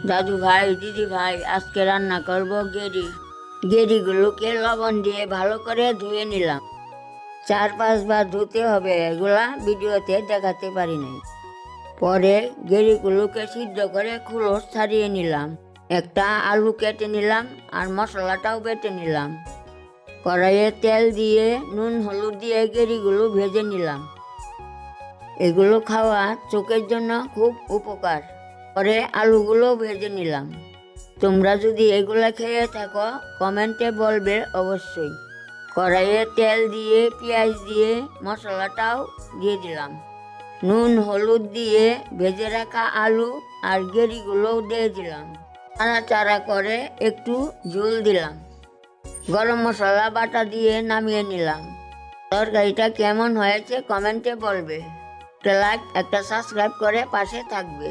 দাদু ভাই, দিদি ভাই, আজকে রান্না করব গেরিগুলোকে লবণ দিয়ে ভালো করে ধুয়ে নিলাম। 4-5 বার ধুতে হবে, এগুলা ভিডিওতে দেখাতে পারি নাই। পরে গেরিগুলোকে সিদ্ধ করে খোলস ছাড়িয়ে নিলাম। একটা আলু কেটে নিলাম আর মশলাটাও বেটে নিলাম। কড়াইয়ে তেল দিয়ে নুন হলুদ দিয়ে গেরিগুলো ভেজে নিলাম। এগুলো খাওয়া চোখের জন্য খুব উপকার। পরে আলুগুলো ভেজে নিলাম। তোমরা যদি এগুলা খেয়ে থাকো কমেন্টে বলবে অবশ্যই। কড়াইয়ে তেল দিয়ে পেঁয়াজ দিয়ে মশলাটাও দিয়ে দিলাম। নুন হলুদ দিয়ে ভেজে রাখা আলু আর গেরিগুলোও দিয়ে দিলাম। নাড়াচাড়া করে একটু ঝোল দিলাম। গরম মশলা বাটা দিয়ে নামিয়ে নিলাম। তরকারিটা কেমন হয়েছে কমেন্টে বলবে। একটা লাইক একটা সাবস্ক্রাইব করে পাশে থাকবে।